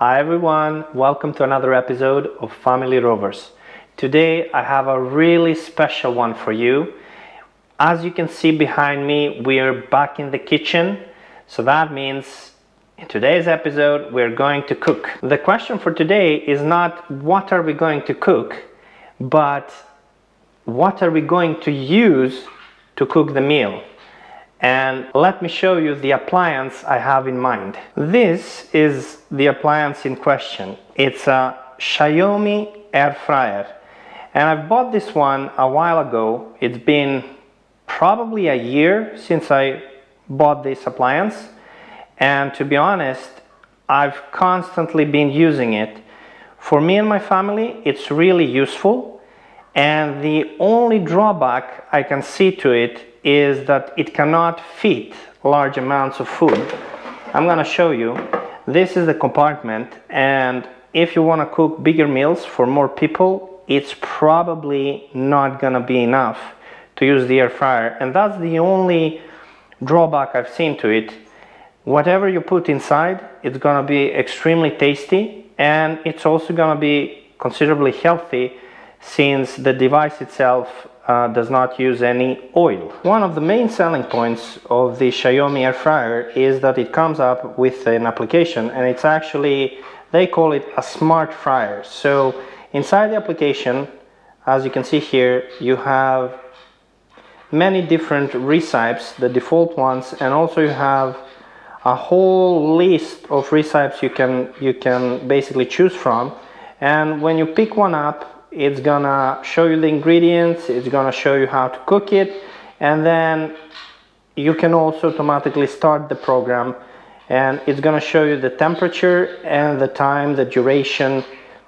Hi everyone, welcome to another episode of Family Rovers. Today I have a really special one for you. As you can see behind me, we are back in the kitchen. So that means in today's episode we're going to cook. The question for today is not what are we going to cook, but what are we going to use to cook the meal. And let me show you the appliance I have in mind. This is the appliance in question. It's a Xiaomi Air Fryer. And I bought this one a while ago. It's been probably a year since I bought this appliance. And to be honest, I've constantly been using it. For me and my family, it's really useful. And the only drawback I can see to it is that it cannot fit large amounts of food. I'm gonna show you. This is the compartment, and if you want to cook bigger meals for more people, it's probably not gonna be enough to use the air fryer, and that's the only drawback I've seen to it. Whatever you put inside, it's gonna be extremely tasty, and it's also gonna be considerably healthy since the device itself does not use any oil. One of the main selling points of the Xiaomi Air Fryer is that it comes up with an application, and it's actually, they call it a smart fryer. So inside the application, as you can see here, you have many different recipes, the default ones, and also you have a whole list of recipes you can basically choose from. And when you pick one up, it's gonna show you the ingredients, it's gonna show you how to cook it, and then you can also automatically start the program, and it's gonna show you the temperature and the time, the duration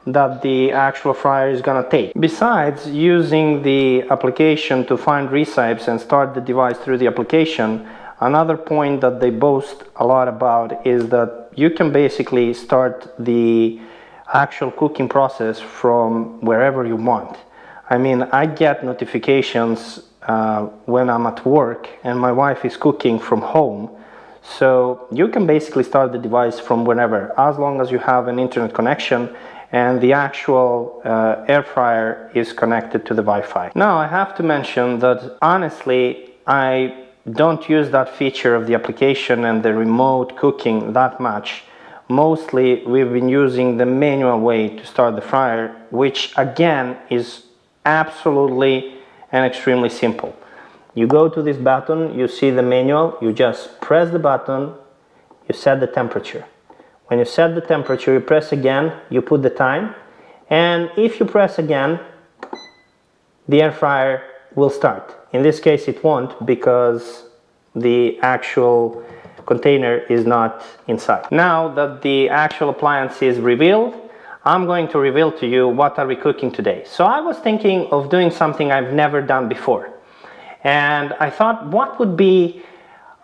that the actual fryer is gonna take. Besides using the application to find recipes and start the device through the application, another point that they boast a lot about is that you can basically start the actual cooking process from wherever you want. I mean, I get notifications when I'm at work and my wife is cooking from home. So you can basically start the device from wherever, as long as you have an internet connection and the actual air fryer is connected to the Wi-Fi. Now, I have to mention that honestly, I don't use that feature of the application and the remote cooking that much. Mostly we've been using the manual way to start the fryer, which again is absolutely and extremely simple. You go to this button, you see the manual, you just press the button, you set the temperature. When you set the temperature, you press again, you put the time, and if you press again, the air fryer will start. In this case it won't, because the actual container is not inside. Now that the actual appliance is revealed, I'm going to reveal to you what are we cooking today. So I was thinking of doing something I've never done before, and I thought, what would be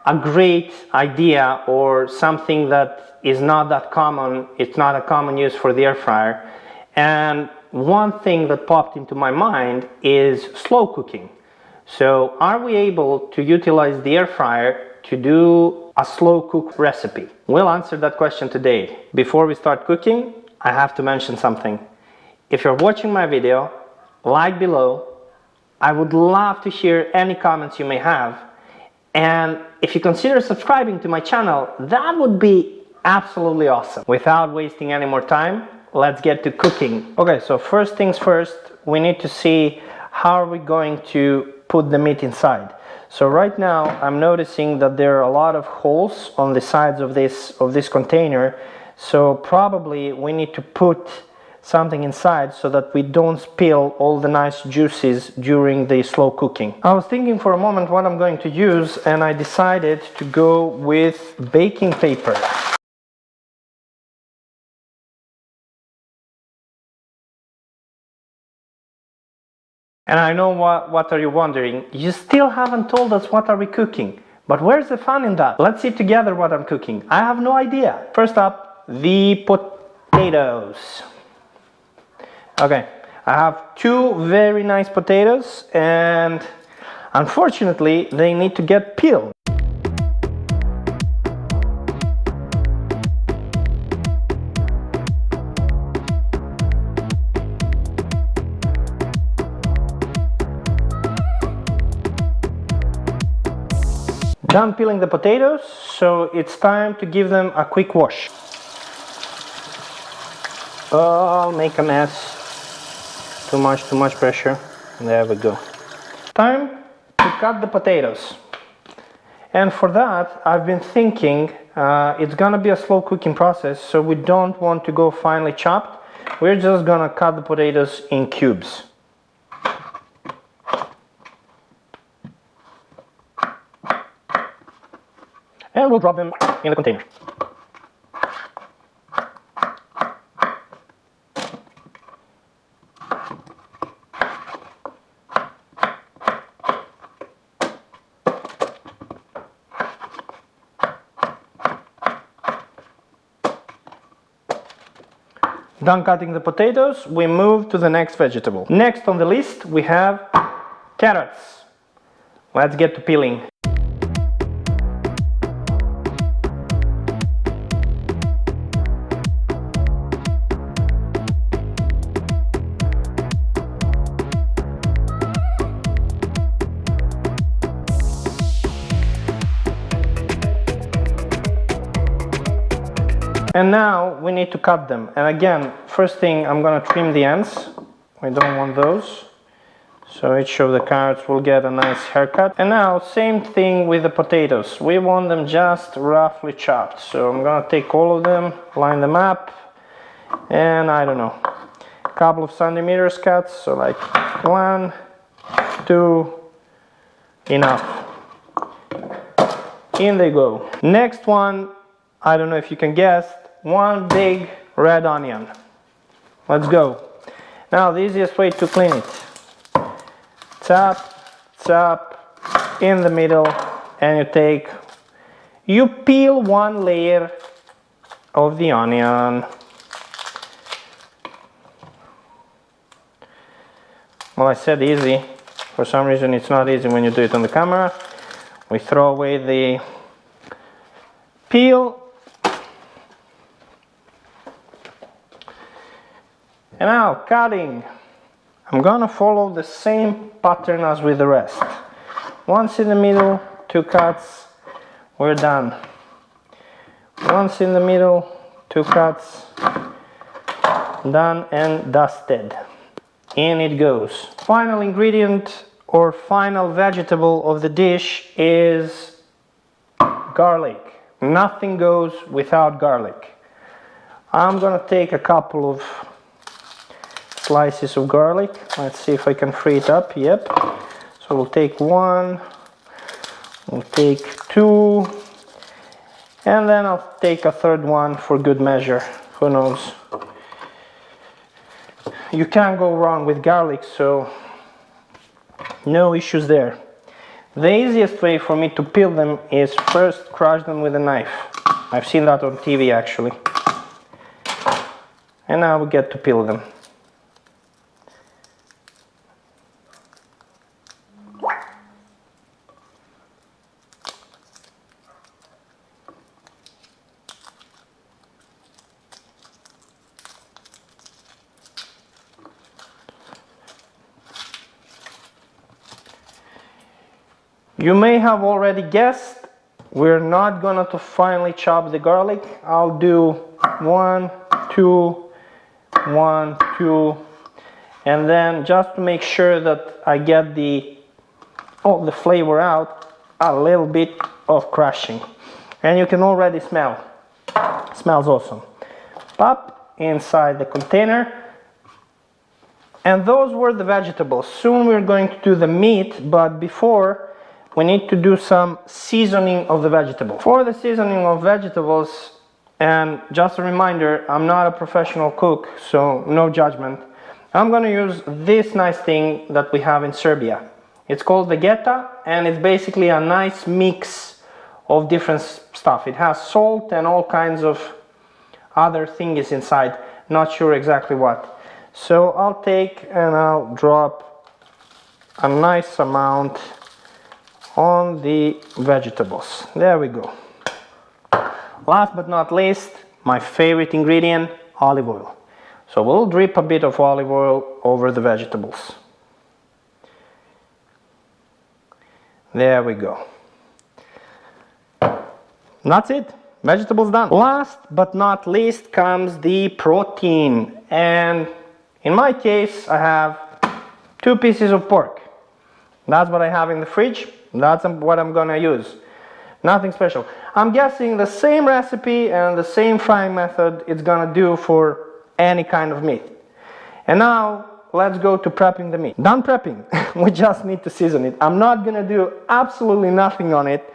a great idea or something that is not that common, it's not a common use for the air fryer. And one thing that popped into my mind is slow cooking. So are we able to utilize the air fryer to do a slow cook recipe? We'll answer that question today. Before we start cooking, I have to mention something. If you're watching my video, like below. I would love to hear any comments you may have. And if you consider subscribing to my channel, that would be absolutely awesome. Without wasting any more time, let's get to cooking. Okay, so first things first, we need to see how are we going to put the meat inside. So right now I'm noticing that there are a lot of holes on the sides of this container. So probably we need to put something inside so that we don't spill all the nice juices during the slow cooking. I was thinking for a moment what I'm going to use, and I decided to go with baking paper. And I know what are you wondering? You still haven't told us what are we cooking. But where's the fun in that? Let's see together what I'm cooking. I have no idea. First up, the potatoes. Okay, I have two very nice potatoes, and unfortunately they need to get peeled. Done peeling the potatoes, so it's time to give them a quick wash. Oh, I'll make a mess. Too much pressure. There we go. Time to cut the potatoes. And for that, I've been thinking it's gonna be a slow cooking process, so we don't want to go finely chopped. We're just gonna cut the potatoes in cubes. And we'll drop them in the container. Done cutting the potatoes, we move to the next vegetable. Next on the list we have carrots. Let's get to peeling. And now we need to cut them. And again, first thing, I'm gonna trim the ends. We don't want those. So each of the carrots will get a nice haircut. And now, same thing with the potatoes. We want them just roughly chopped. So I'm gonna take all of them, line them up, and I don't know, a couple of centimeters cuts. So like 1, 2, enough. In they go. Next one, I don't know if you can guess, one big red onion. Let's go. Now the easiest way to clean it. Chop, chop in the middle, and you peel one layer of the onion. Well, I said easy. For some reason it's not easy when you do it on the camera. We throw away the peel. And now cutting. I'm gonna follow the same pattern as with the rest. Once in the middle, 2 cuts, we're done. Once in the middle, 2 cuts, done and dusted. In it goes. Final ingredient or final vegetable of the dish is garlic. Nothing goes without garlic. I'm gonna take a couple of slices of garlic. Let's see if I can free it up. Yep. So we'll take 1, we'll take 2, and then I'll take a 3rd one for good measure. Who knows? You can't go wrong with garlic, so no issues there. The easiest way for me to peel them is first crush them with a knife. I've seen that on TV actually. And now we get to peel them. You may have already guessed, we're not gonna to finely chop the garlic. I'll do 1, 2, 1, 2, and then just to make sure that I get the flavor out, a little bit of crushing. And you can already smell. It smells awesome. Pop inside the container. And those were the vegetables. Soon we're going to do the meat, but before we need to do some seasoning of the vegetable. For the seasoning of vegetables, and just a reminder, I'm not a professional cook, so no judgment. I'm gonna use this nice thing that we have in Serbia. It's called vegeta, and it's basically a nice mix of different stuff. It has salt and all kinds of other things inside, not sure exactly what. So I'll take and I'll drop a nice amount on the vegetables. There we go. Last but not least, my favorite ingredient, olive oil. So we'll drip a bit of olive oil over the vegetables. There we go. That's it. Vegetables done. Last but not least comes the protein. And in my case, I have 2 pieces of pork. That's what I have in the fridge. That's what I'm gonna use. Nothing special. I'm guessing the same recipe and the same frying method it's gonna do for any kind of meat. And now let's go to prepping the meat. Done prepping. We just need to season it. I'm not gonna do absolutely nothing on it.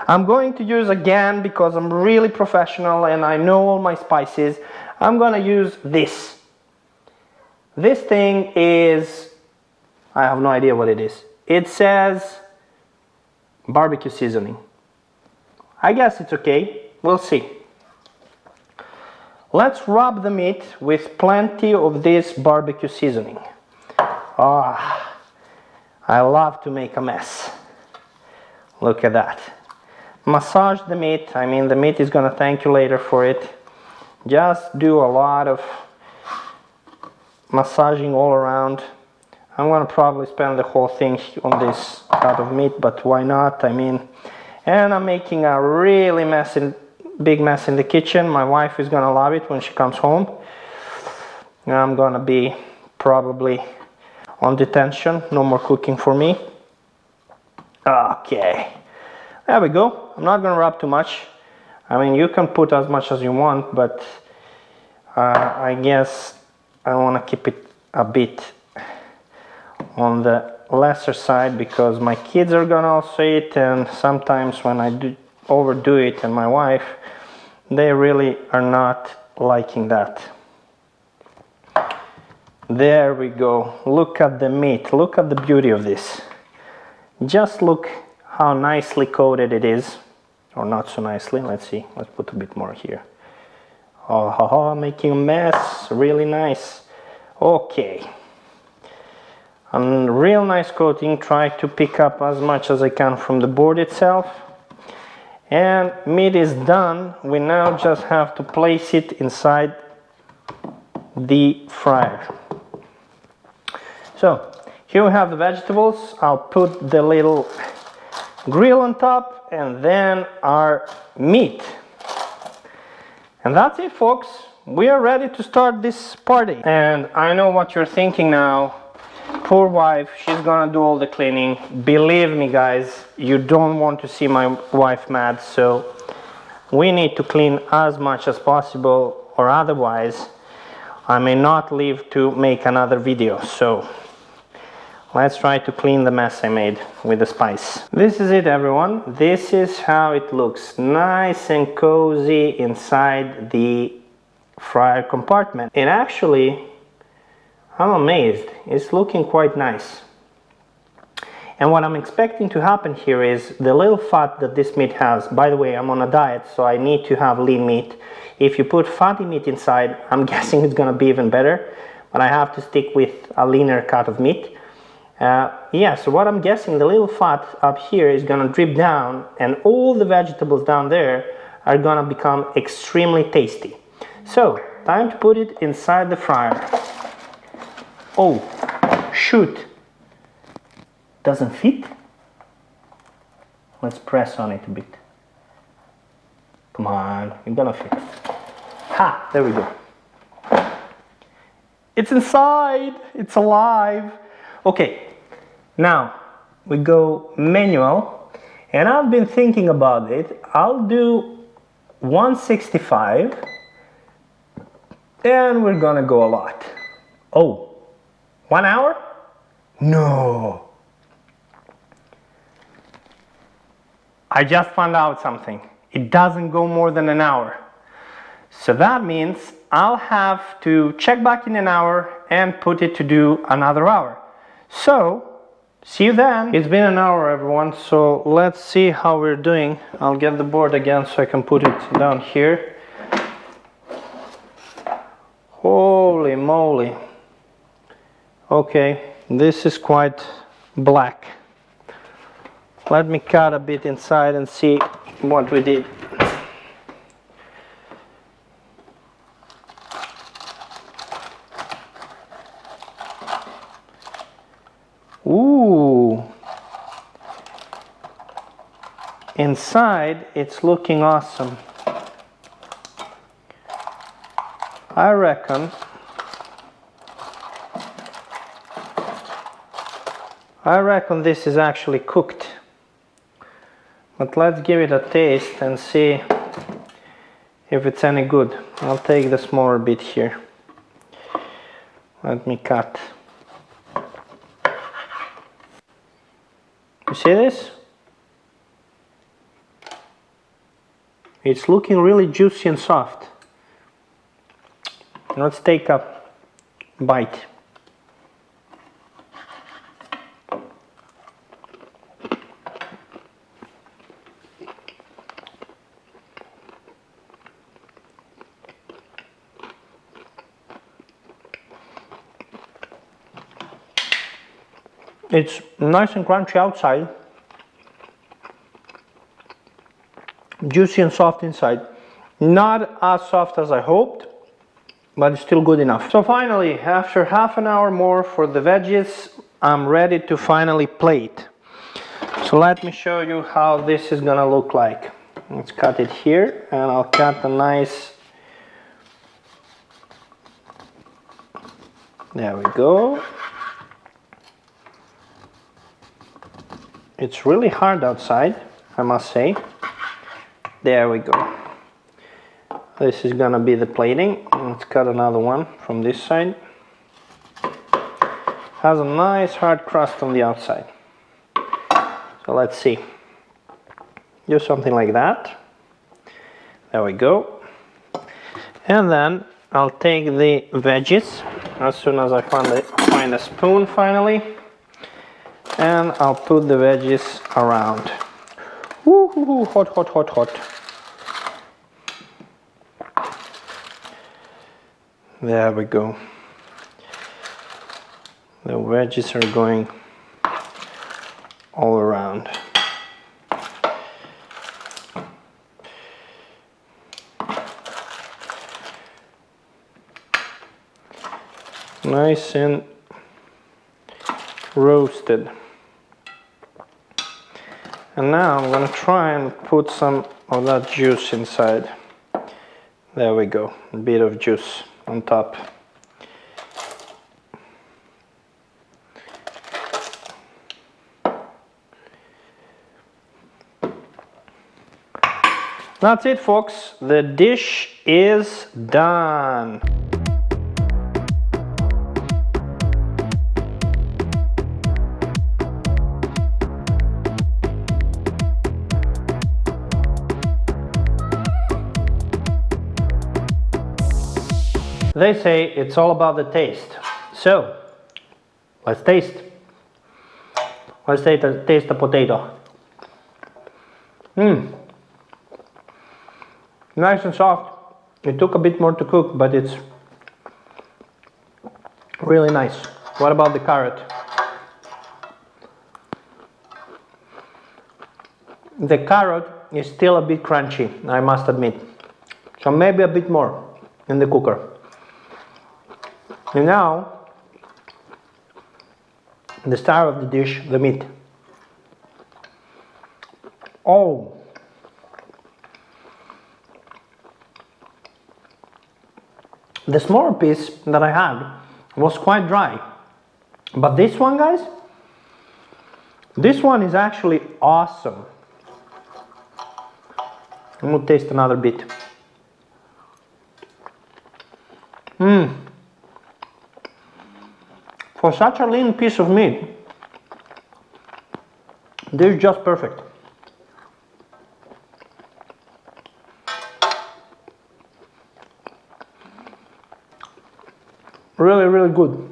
I'm going to use, again, because I'm really professional and I know all my spices, I'm gonna use this. This thing is, I have no idea what it is. It says barbecue seasoning. I guess it's okay. We'll see. Let's rub the meat with plenty of this barbecue seasoning. Ah, I love to make a mess. Look at that. Massage the meat. I mean, the meat is gonna thank you later for it. Just do a lot of massaging all around. I'm gonna probably spend the whole thing on this cut of meat, but why not? I mean, and I'm making a really big mess in the kitchen. My wife is gonna love it when she comes home. I'm gonna be probably on detention. No more cooking for me. Okay, there we go. I'm not gonna rub too much. I mean, you can put as much as you want, but I guess I want to keep it a bit on the lesser side because my kids are gonna also eat, and sometimes when I overdo it, and my wife, they really are not liking that. There we go. Look at the meat. Look at the beauty of this. Just look how nicely coated it is, or not so nicely. Let's see. Let's put a bit more here. Oh, making a mess. Really nice. Okay. A real nice coating. Try to pick up as much as I can from the board itself. And meat is done. We now just have to place it inside the fryer. So here we have the vegetables. I'll put the little grill on top and then our meat. And that's it, folks. We are ready to start this party. And I know what you're thinking now. Poor wife, she's gonna do all the cleaning. Believe me, guys, you don't want to see my wife mad, so we need to clean as much as possible, or otherwise I may not live to make another video. So let's try to clean the mess I made with the spice. This is it, everyone. This is how it looks. Nice and cozy inside the fryer compartment. And actually, I'm amazed. It's looking quite nice. And what I'm expecting to happen here is the little fat that this meat has. By the way, I'm on a diet, so I need to have lean meat. If you put fatty meat inside, I'm guessing it's gonna be even better, but I have to stick with a leaner cut of meat. Yeah, so what I'm guessing, the little fat up here is gonna drip down, and all the vegetables down there are gonna become extremely tasty. So, time to put it inside the fryer. Oh, shoot. Doesn't fit? Let's press on it a bit. Come on, it's gonna fit. Ha, there we go. It's inside, it's alive. Okay, now we go manual, and I've been thinking about it. I'll do 165, and we're gonna go a lot. Oh, 1 hour? No. I just found out something. It doesn't go more than an hour. So that means I'll have to check back in an hour and put it to do another hour. So, see you then. It's been an hour, everyone, so let's see how we're doing. I'll get the board again so I can put it down here. Holy moly. Okay, this is quite black. Let me cut a bit inside and see what we did. Ooh. inside it's looking awesome. I reckon this is actually cooked. But let's give it a taste and see if it's any good. I'll take the smaller bit here. Let me cut. You see this? It's looking really juicy and soft. Let's take a bite. It's nice and crunchy outside, juicy and soft inside. Not as soft as I hoped, but it's still good enough. So finally, after half an hour more for the veggies, I'm ready to finally plate. So let me show you how this is gonna look like. Let's cut it here, and I'll cut a nice... There we go. It's really hard outside, I must say. There we go. This is gonna be the plating. Let's cut another one from this side. Has a nice hard crust on the outside. So let's see. Do something like that. There we go. And then I'll take the veggies as soon as I find a spoon finally. And I'll put the veggies around. Woo, hot, hot, hot, hot. There we go. The veggies are going all around. Nice and roasted. And now I'm gonna try and put some of that juice inside. There we go, a bit of juice on top. That's it, folks. The dish is done. They say it's all about the taste. So, let's taste. Let's taste the potato. Nice and soft. It took a bit more to cook, but it's really nice. What about the carrot? The carrot is still a bit crunchy, I must admit. So maybe a bit more in the cooker. And now, the star of the dish, the meat. Oh! The smaller piece that I had was quite dry. But this one, guys, this one is actually awesome. I'm gonna taste another bit. For such a lean piece of meat, this is just perfect. Really, really good.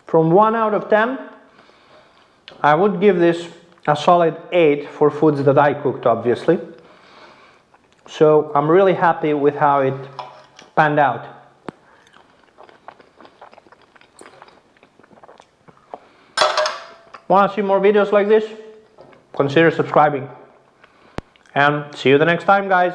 From 1 out of 10, I would give this a solid 8 for foods that I cooked, obviously. So I'm really happy with how it panned out. Want to see more videos like this? Consider subscribing. And see you the next time, guys.